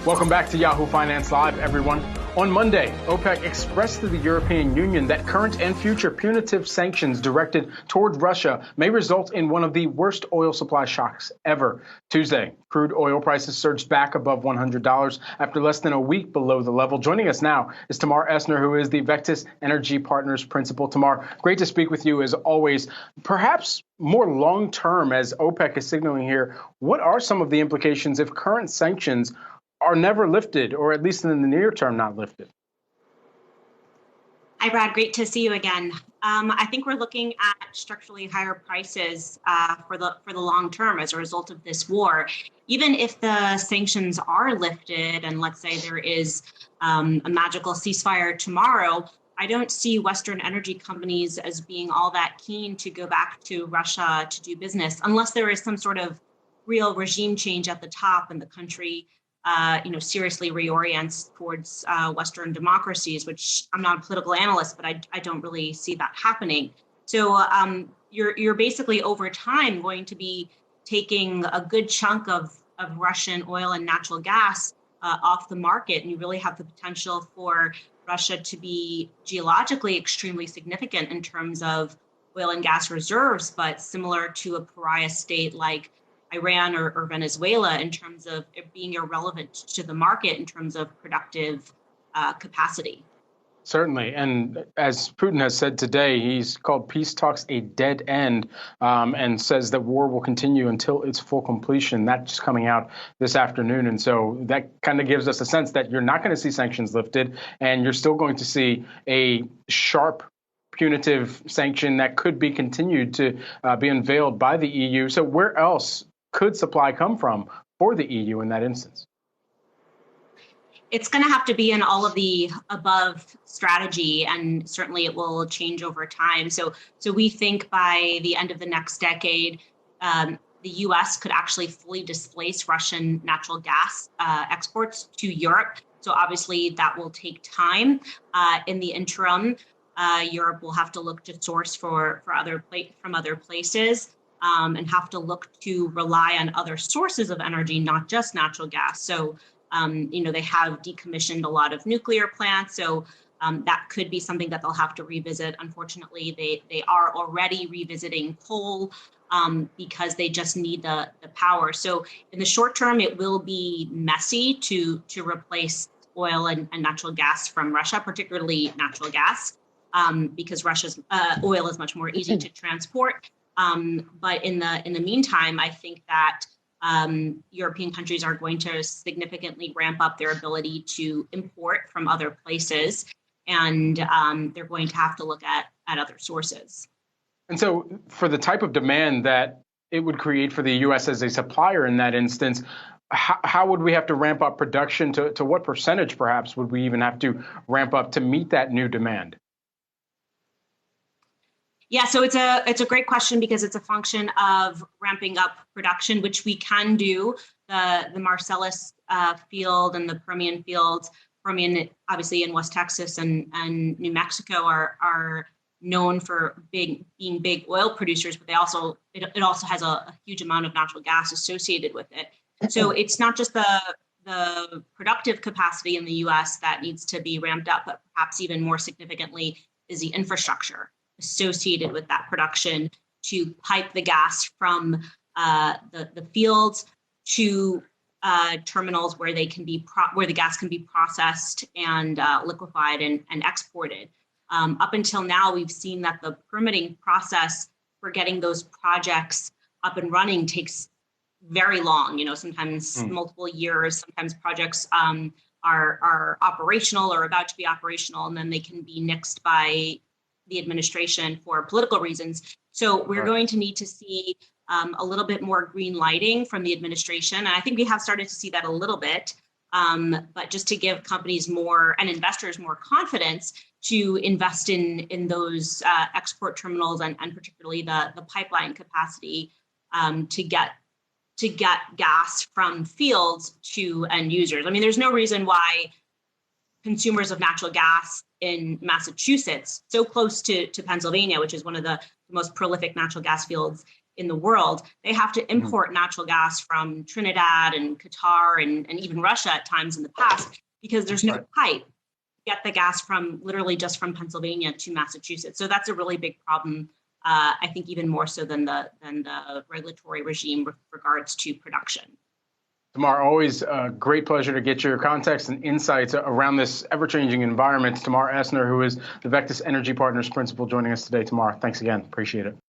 Welcome back to Yahoo Finance Live, everyone. On Monday, OPEC expressed to the European Union that current and future punitive sanctions directed toward Russia may result in one of the worst oil supply shocks ever. Tuesday, crude oil prices surged back above $100 after less than a week below the level. Joining us now is Tamar Essner, who is the Vectis Energy Partners principal. Tamar, great to speak with you as always. Perhaps more long-term, as OPEC is signaling here, what are some of the implications if current sanctions are never lifted, or at least in the near term not lifted? Hi, Brad. Great to see you again. I think we're looking at structurally higher prices for the long term as a result of this war. Even if the sanctions are lifted, and let's say there is a magical ceasefire tomorrow, I don't see Western energy companies as being all that keen to go back to Russia to do business, unless there is some sort of real regime change at the top and the country seriously reorients towards Western democracies, which I'm not a political analyst, but I don't really see that happening. So you're basically over time going to be taking a good chunk of Russian oil and natural gas off the market, and you really have the potential for Russia to be geologically extremely significant in terms of oil and gas reserves, but similar to a pariah state like Iran or Venezuela in terms of it being irrelevant to the market in terms of productive capacity. Certainly. And as Putin has said today, he's called peace talks a dead end and says that war will continue until its full completion. That's just coming out this afternoon. And so that kind of gives us a sense that you're not going to see sanctions lifted, and you're still going to see a sharp punitive sanction that could be continued to be unveiled by the EU. So where else could supply come from for the EU in that instance? It's going to have to be in all of the above strategy, and certainly it will change over time. So we think by the end of the next decade, the U.S. could actually fully displace Russian natural gas exports to Europe. So obviously that will take time. In the interim, Europe will have to look to source from other places. And have to look to rely on other sources of energy, not just natural gas. So, they have decommissioned a lot of nuclear plants. So that could be something that they'll have to revisit. Unfortunately, they are already revisiting coal because they just need the power. So in the short term, it will be messy to replace oil and natural gas from Russia, particularly natural gas, because Russia's oil is much more easy to transport. But in the meantime, I think that European countries are going to significantly ramp up their ability to import from other places, and they're going to have to look at other sources. And so for the type of demand that it would create for the U.S. as a supplier in that instance, how would we have to ramp up production? To what percentage, perhaps, would we even have to ramp up to meet that new demand? Yeah, so it's a great question because it's a function of ramping up production, which we can do. The Marcellus field and the Permian fields, Permian obviously in West Texas and New Mexico are known for being big oil producers, but it also has a huge amount of natural gas associated with it. So it's not just the productive capacity in the U.S. that needs to be ramped up, but perhaps even more significantly is the infrastructure associated with that production to pipe the gas from the fields to terminals where where the gas can be processed and liquefied and exported. Up until now, we've seen that the permitting process for getting those projects up and running takes very long. Sometimes multiple years. Sometimes projects are operational or about to be operational, and then they can be nixed by the administration for political reasons. So we're going to need to see a little bit more green lighting from the administration. And I think we have started to see that a little bit, but just to give companies more and investors more confidence to invest in those export terminals and particularly the pipeline capacity to get gas from fields to end users. I mean, there's no reason why consumers of natural gas in Massachusetts, so close to Pennsylvania, which is one of the most prolific natural gas fields in the world, they have to import natural gas from Trinidad and Qatar and even Russia at times in the past, because there's no pipe to get the gas from literally just from Pennsylvania to Massachusetts. So that's a really big problem. I think even more so than the regulatory regime with regards to production. Tamar, always a great pleasure to get your context and insights around this ever-changing environment. Tamar Essner, who is the Vectis Energy Partners Principal, joining us today. Tamar, thanks again. Appreciate it.